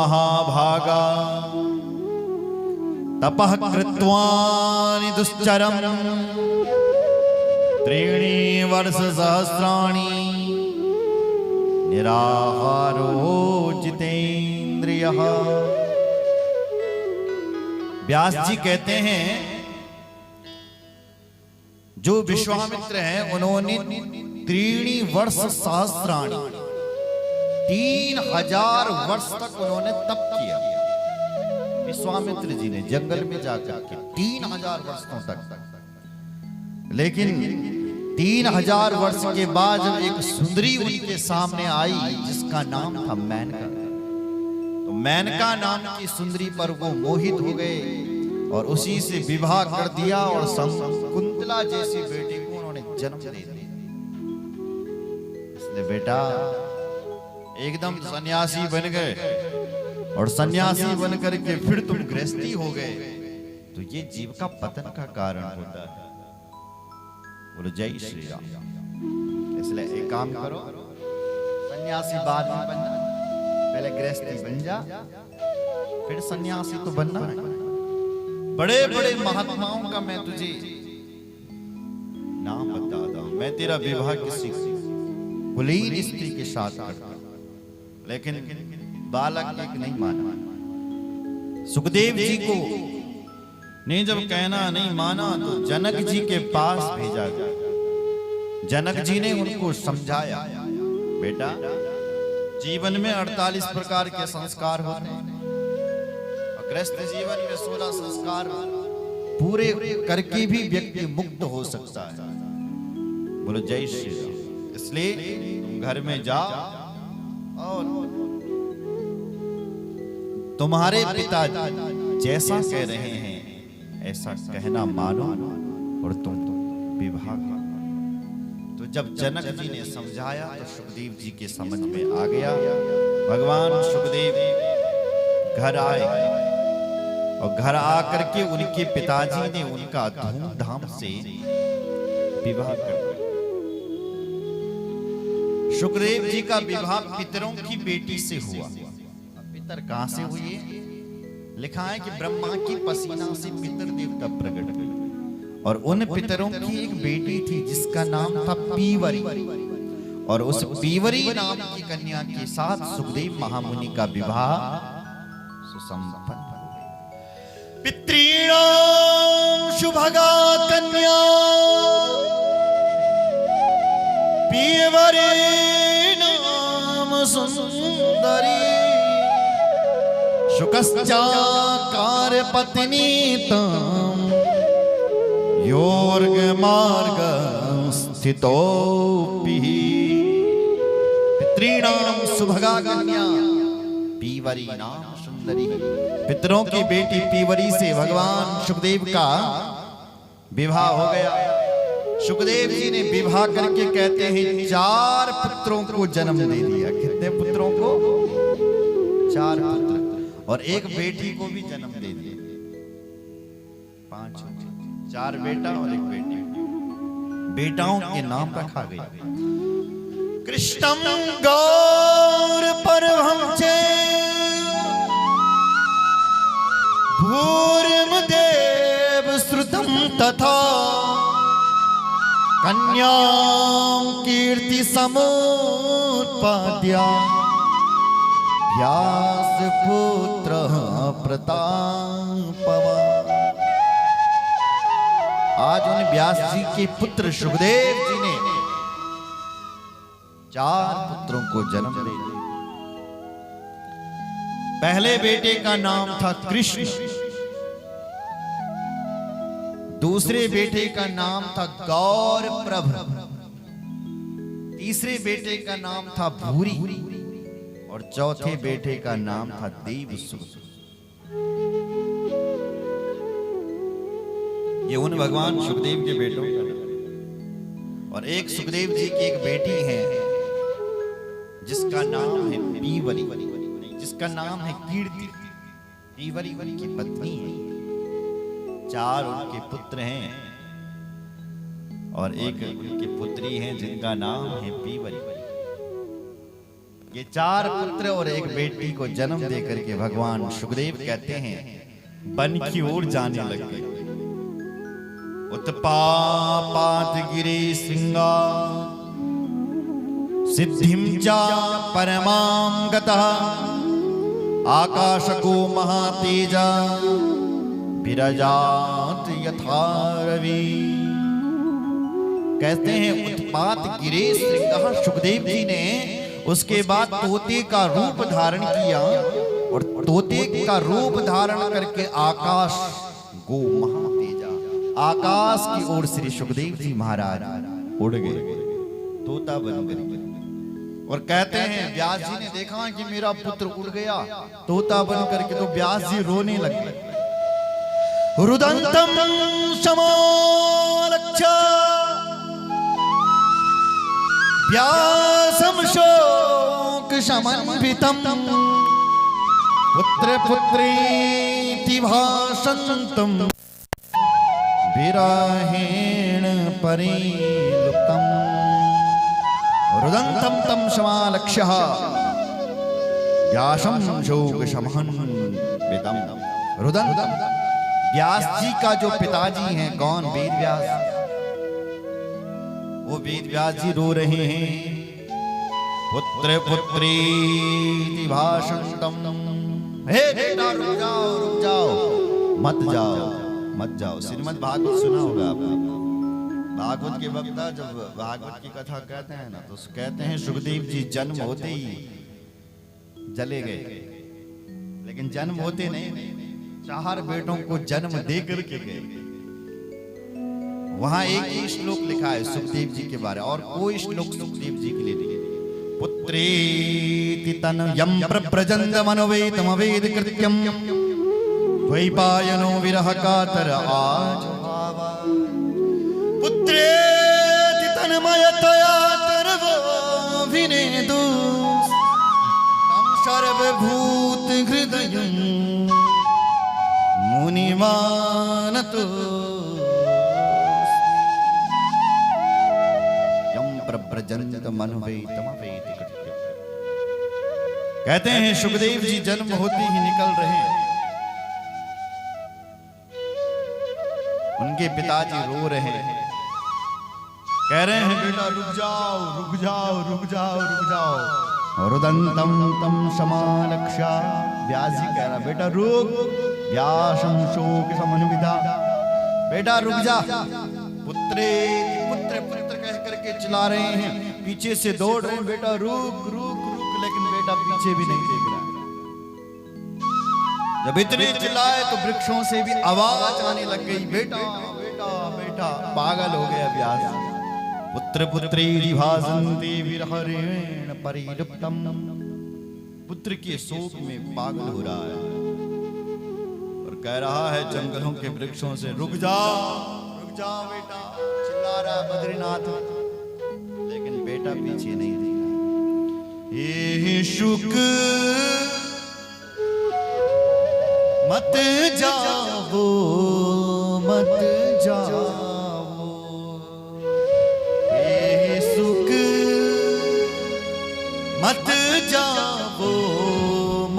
महाभागा तपः कृत्वानि दुश्चरम् त्रीणि वर्षसहस्राणि निराहारो जितेन्द्रियः। व्यास जी कहते हैं जो विश्वामित्र हैं उन्होंने त्रीणि वर्ष सहस्राणि 3000 वर्ष तक उन्होंने तप किया। विश्वामित्र जी ने जंगल में जाकर के 3000 वर्षों तक। लेकिन 3000 वर्ष के बाद जब एक सुंदरी उनके सामने आई जिसका नाम था मेनका, तो मेनका नाम की सुंदरी पर वो मोहित हो गए और उसी से विवाह कर दिया और कुंतला जैसी बेटी को उन्होंने जन्म दे दिया। इसलिए बेटा एकदम सन्यासी बन गए और सन्यासी बन करके फिर तुम गृहस्थी हो गए, तो ये जीव का पतन का कारण होता है। बोलो जय श्री राम। इसलिए एक काम करो, सन्यासी बाद में बनना, पहले गृहस्थी बन जा, फिर सन्यासी तो बनना है। बड़े बड़े महात्माओं का मैं तुझे नाम बताता हूं। मैं तेरा विवाह किसी कुलीन स्त्री के साथ करता, लेकिन बालक एक नहीं माना। सुखदेव जी को ने जब कहना नहीं माना तो जनक जी के पास भेजा गया। जनक जी ने उनको समझाया, बेटा जीवन में 48 प्रकार के संस्कार होते हैं और गृहस्थ जीवन में 16 संस्कार पूरे करके भी व्यक्ति मुक्त हो सकता है। बोलो जय श्री राम। इसलिए तुम घर में जाओ और तुम्हारे पिता जैसा कह रहे हैं ऐसा कहना मानो और तुम विवाह करो। तो जब जनक जी ने समझाया तो सुखदेव जी के समझ में आ गया। भगवान सुखदेव घर आए और घर आकर के उनके पिताजी ने उनका धूमधाम से विवाह कर दिया। सुखदेव जी का विवाह पितरों की बेटी से हुआ। पितर कहां से हुए? लिखा है कि ब्रह्मा की पसीना से पितर देवता प्रकट हुए और उन पितरों की एक बेटी थी जिसका नाम था पीवरी, और उस पीवरी नाम की कन्या के साथ सुखदेव महामुनि का विवाह सुसंपन्न। पितॄणां शुभगा कन्या पीवरी नाम सुंदरी शुकश्चाकार पत्नी तां योर्ग मार्ग स्थितोऽपि। पितॄणां सुभगा कन्या पीवरी नाम सुंदरी। पितरों की बेटी पीवरी से भगवान सुखदेव का विवाह हो गया। सुखदेव जी ने विवाह करके कहते हैं 4 पुत्रों को जन्म दे दिया। कितने पुत्रों को? 4 पुत्र और एक बेटी को भी जन्म दे दिया। 5, 4 बेटा और एक बेटी। बेटाओं के नाम रखा गया कृष्णं गौर परमं च भूरिमदेव श्रुतं तथा कन्यां कीर्ति समुत्पाद्या व्यास पुत्र प्रतापवान। आज उन व्यास जी के पुत्र सुखदेव जी ने 4 पुत्रों को जन्म दे दिया। पहले बेटे का नाम था कृष्ण, दूसरे बेटे का नाम था गौर प्रभ, तीसरे बेटे का नाम था भूरी और चौथे बेटे का नाम था देवसुत। ये उन भगवान सुखदेव के बेटों का। और एक सुखदेव जी की एक बेटी है जिसका नाम है पीवरी, जिसका नाम है कीर्ति। पीवरी की पत्नी है। 4 उनके पुत्र हैं और एक उनकी पुत्री है जिनका नाम है पीवरी। ये 4 पुत्र और एक बेटी को जन्म देकर के भगवान सुखदेव कहते हैं वन की ओर जाने लगे। उत्पापात गिरे श्रृंगा सिद्धिं च परमां गतः आकाशको महातेजा विरजात यथा रवि। कहते हैं उत्पात गिरे श्रृंगा, सुखदेव जी ने उसके बाद तोते का रूप धारण किया और तोते का रूप धारण करके आकाश गो महातेजा, आकाश की ओर श्री सुखदेव जी महाराज उड़ गए तोता बनकर। और कहते हैं व्यास जी ने देखा कि मेरा पुत्र उड़ गया तोता बन करके, तो व्यास जी रोने लगे। रुदंतम समालक्ष्य व्यासं शोक समन्वितं पुत्र पुत्रेति भाषन्तं विरहेण परिलुप्तम्। रुदन्तं तं समालक्ष्य व्यासं शोक समन्वितं। रुदन्तं, व्यास जी का जो पिताजी हैं, कौन? वेद व्यास। वो वेद व्यास जी रो रहे हैं। पुत्र पुत्रेति भाषन्तं। हे बेटा रुक जाओ, रुक जाओ, मत जाओ, मत जाओ। श्रीमद् भागवत सुना होगा आपने। भागवत के वक्ता जब भागवत की कथा कहते हैं ना, तो कहते हैं सुखदेव जी जन्म होते ही जले गए, लेकिन जन्म होते नहीं, 4 बेटों को जन्म दे करके गए। वहां एक ही श्लोक लिखा है सुखदेव जी के बारे, और कोई श्लोक सुखदेव जी के लिए नहीं। पुत्रेति तनयं प्रव्रजन्तमनुवेदमवेद कृत्यं द्वैपायनो विरह कातर आजुहावा। पुत्रेति तन्मयतया तर्वोऽभिनेदु तं सर्वभूत हृदयं मुनिमानतो। कहते हैं सुखदेव जी जन्म होते ही निकल रहे हैं। उनके पिताजी रो रहे हैं, कह रहे हैं बेटा रुक जाओ, रुक जाओ, रुक जाओ, रुक जाओ। रुदंतं तं समालक्ष्य, व्यास जी कह रहा बेटा रुक। व्यासं शोक समन्विता, बेटा रुक जा। पुत्रे पुत्र पुत्र कह करके चिल्ला रहे हैं, पीछे से दौड़ रहे हैं, बेटा रुक रुक रुक, लेकिन बेटा पीछे भी नहीं देख रहा। जब इतने चिल्लाए तो वृक्षों से भी आवाज आने लग गई, बेटा बेटा बेटा। पागल हो गया व्यास। पुत्र पुत्रेति भाषन्ते विरहेण परिलुप्तम्। पुत्र के शोक में पागल हो रहा है और कह रहा है जंगलों के वृक्षों से, रुक जाओ बेटा। चिल्ला रहा बद्रीनाथ, लेकिन बेटा पीछे नहीं देख रहा। ये शुक मत जाओ